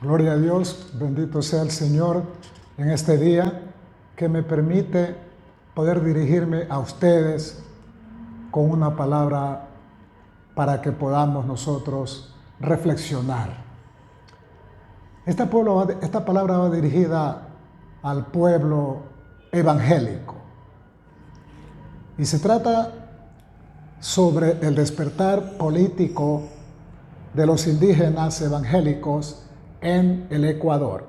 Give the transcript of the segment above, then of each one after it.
Gloria a Dios, bendito sea el Señor en este día que me permite poder dirigirme a ustedes con una palabra para que podamos nosotros reflexionar. Esta palabra va dirigida al pueblo evangélico y se trata sobre el despertar político de los indígenas evangélicos en el Ecuador.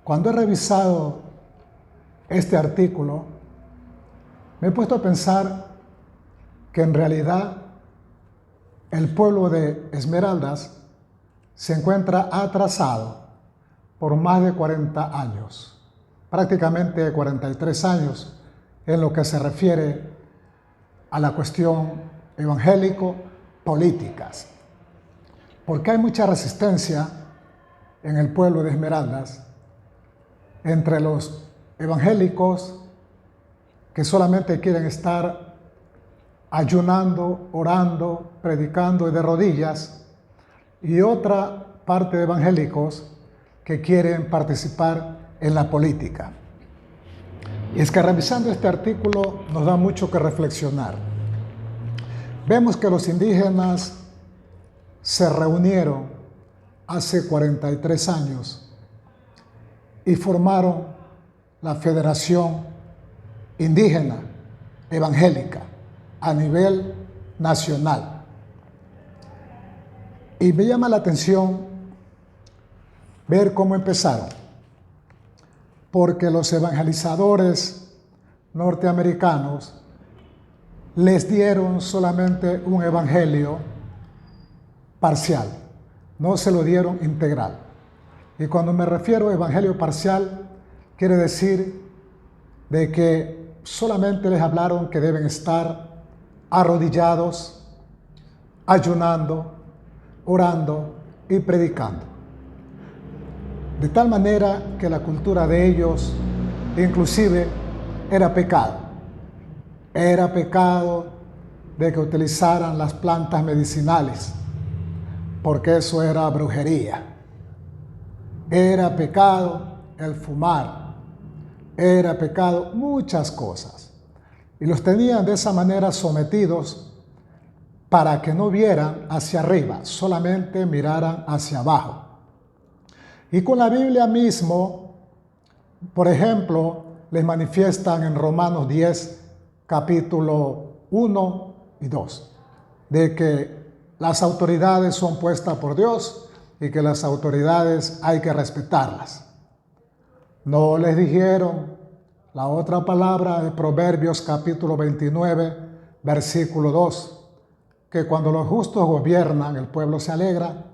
Cuando he revisado este artículo, me he puesto a pensar que en realidad el pueblo de Esmeraldas se encuentra atrasado por más de 40 años, prácticamente 43 años en lo que se refiere a la cuestión evangélico-políticas. Porque hay mucha resistencia en el pueblo de Esmeraldas entre los evangélicos que solamente quieren estar ayunando, orando, predicando y de rodillas, y otra parte de evangélicos que quieren participar en la política. Y es que revisando este artículo nos da mucho que reflexionar. Vemos que los indígenas se reunieron hace 43 años y formaron la Federación Indígena Evangélica a nivel nacional. Y me llama la atención ver cómo empezaron, porque los evangelizadores norteamericanos les dieron solamente un evangelio parcial, no se lo dieron integral. Y cuando me refiero a evangelio parcial, quiere decir de que solamente les hablaron que deben estar arrodillados, ayunando, orando y predicando. De tal manera que la cultura de ellos inclusive era pecado. Era pecado de que utilizaran las plantas medicinales, porque eso era brujería. Era pecado el fumar. Era pecado muchas cosas. Y los tenían de esa manera sometidos para que no vieran hacia arriba, solamente miraran hacia abajo. Y con la Biblia mismo, por ejemplo, les manifiestan en Romanos 10, capítulo 1 y 2, de que las autoridades son puestas por Dios y que las autoridades hay que respetarlas. No les dijeron la otra palabra de Proverbios capítulo 29, versículo 2, que cuando los justos gobiernan, el pueblo se alegra,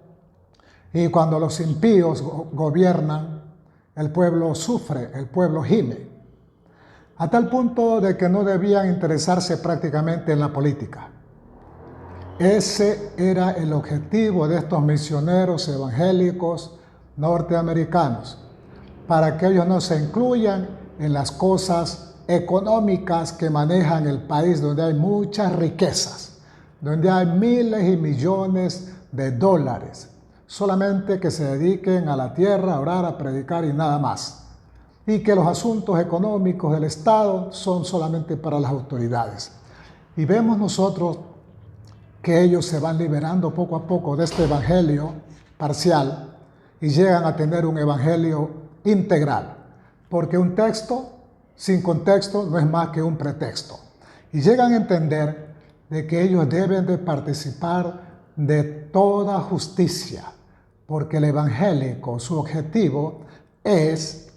y cuando los impíos gobiernan, el pueblo sufre, el pueblo gime. A tal punto de que no debían interesarse prácticamente en la política. Ese era el objetivo de estos misioneros evangélicos norteamericanos, para que ellos no se incluyan en las cosas económicas que manejan el país, donde hay muchas riquezas, donde hay miles y millones de dólares, solamente que se dediquen a la tierra, a orar, a predicar y nada más. Y que los asuntos económicos del Estado son solamente para las autoridades. Y vemos nosotros que ellos se van liberando poco a poco de este evangelio parcial y llegan a tener un evangelio integral, porque un texto sin contexto no es más que un pretexto. Y llegan a entender de que ellos deben de participar de toda justicia, porque el evangélico, su objetivo es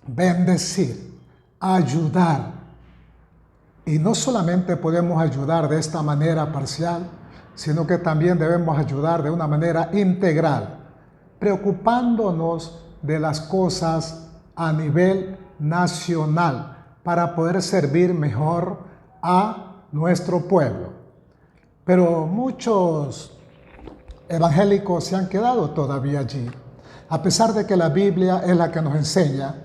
bendecir, ayudar. Y no solamente podemos ayudar de esta manera parcial, sino que también debemos ayudar de una manera integral, preocupándonos de las cosas a nivel nacional para poder servir mejor a nuestro pueblo. Pero muchos evangélicos se han quedado todavía allí, a pesar de que la Biblia es la que nos enseña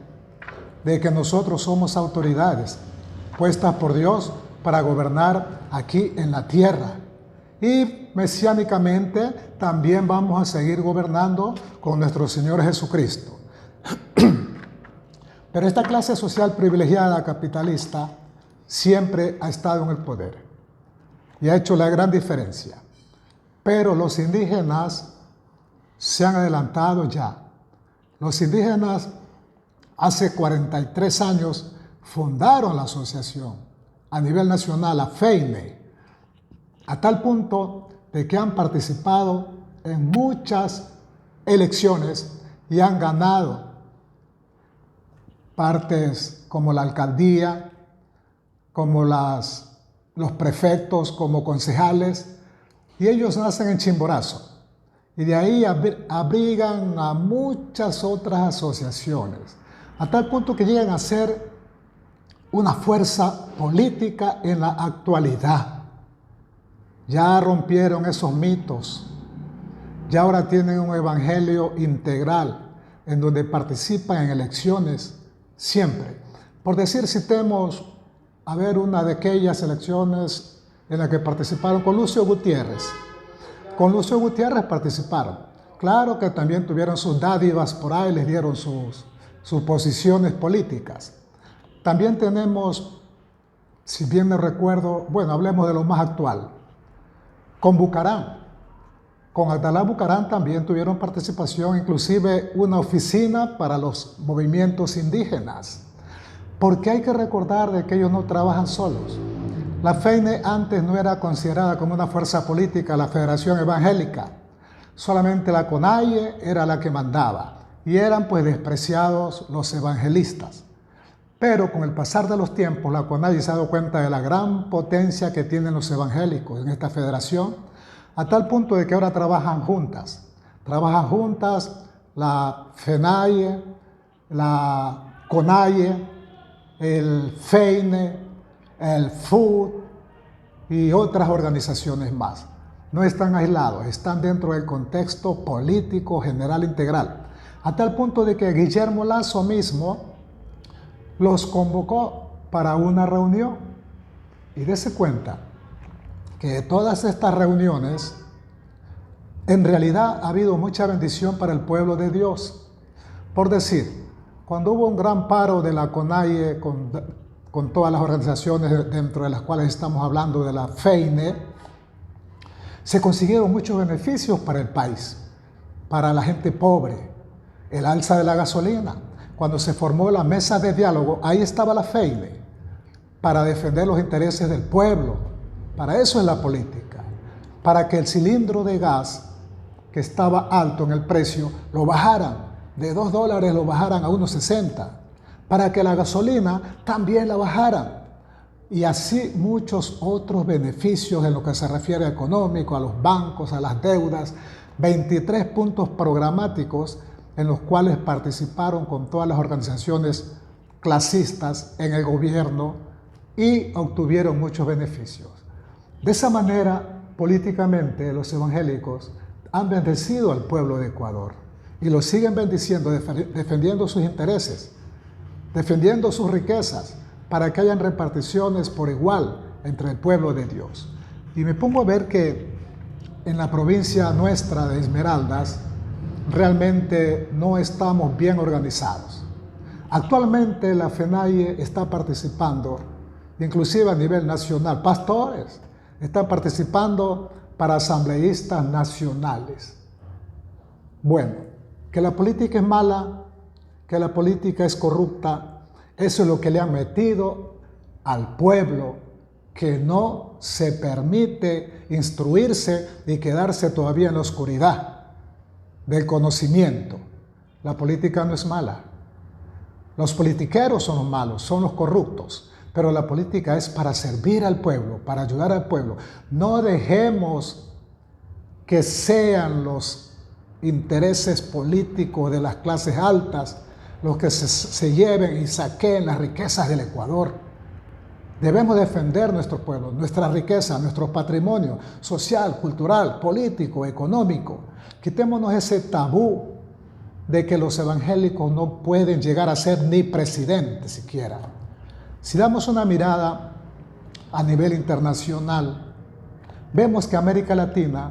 de que nosotros somos autoridades puestas por Dios para gobernar aquí en la tierra. Y mesiánicamente también vamos a seguir gobernando con nuestro Señor Jesucristo. Pero esta clase social privilegiada capitalista siempre ha estado en el poder y ha hecho la gran diferencia. Pero los indígenas se han adelantado ya. Los indígenas hace 43 años fundaron la asociación a nivel nacional, la FEINE, a tal punto de que han participado en muchas elecciones y han ganado partes como la alcaldía, como los prefectos, como concejales, y ellos nacen en Chimborazo. Y de ahí abrigan a muchas otras asociaciones, a tal punto que llegan a ser una fuerza política en la actualidad. Ya rompieron esos mitos, ya ahora tienen un evangelio integral en donde participan en elecciones siempre. Por decir, citemos a ver una de aquellas elecciones en las que participaron con Lucio Gutiérrez. Con Lucio Gutiérrez participaron. Claro que también tuvieron sus dádivas por ahí, les dieron sus posiciones políticas. También tenemos, si bien me recuerdo, bueno, hablemos de lo más actual, con Bucarán. Con Abdalá Bucarán también tuvieron participación, inclusive una oficina para los movimientos indígenas. Porque hay que recordar de que ellos no trabajan solos. La FEINE antes no era considerada como una fuerza política, la Federación Evangélica. Solamente la CONAIE era la que mandaba y eran pues despreciados los evangelistas. Pero con el pasar de los tiempos, la CONAIE se ha dado cuenta de la gran potencia que tienen los evangélicos en esta federación, a tal punto de que ahora trabajan juntas. Trabajan juntas la FENAIE, la CONAIE, el FEINE, el FUD y otras organizaciones más. No están aislados, están dentro del contexto político general integral. A tal punto de que Guillermo Lasso mismo los convocó para una reunión. Y dése cuenta que de todas estas reuniones, en realidad ha habido mucha bendición para el pueblo de Dios. Por decir, cuando hubo un gran paro de la CONAIE con todas las organizaciones dentro de las cuales estamos hablando de la FEINE, se consiguieron muchos beneficios para el país, para la gente pobre, el alza de la gasolina. Cuando se formó la mesa de diálogo, ahí estaba la FEINE, para defender los intereses del pueblo. Para eso es la política, para que el cilindro de gas, que estaba alto en el precio, lo bajaran, de $2 lo bajaran a 1.60, para que la gasolina también la bajaran. Y así muchos otros beneficios en lo que se refiere a económico, a los bancos, a las deudas, 23 puntos programáticos en los cuales participaron con todas las organizaciones clasistas en el gobierno y obtuvieron muchos beneficios. De esa manera, políticamente, los evangélicos han bendecido al pueblo de Ecuador y lo siguen bendiciendo, defendiendo sus intereses, defendiendo sus riquezas, para que hayan reparticiones por igual entre el pueblo de Dios. Y me pongo a ver que en la provincia nuestra de Esmeraldas realmente no estamos bien organizados. Actualmente la FENAIE está participando, inclusive a nivel nacional, pastores están participando para asambleístas nacionales. Bueno, que la política es mala, que la política es corrupta, eso es lo que le han metido al pueblo, que no se permite instruirse y quedarse todavía en la oscuridad del conocimiento. La política no es mala. Los politiqueros son los malos, son los corruptos, pero la política es para servir al pueblo, para ayudar al pueblo. No dejemos que sean los intereses políticos de las clases altas los que se lleven y saqueen las riquezas del Ecuador. Debemos defender nuestro pueblo, nuestra riqueza, nuestro patrimonio social, cultural, político, económico. Quitémonos ese tabú de que los evangélicos no pueden llegar a ser ni presidentes siquiera. Si damos una mirada a nivel internacional, vemos que América Latina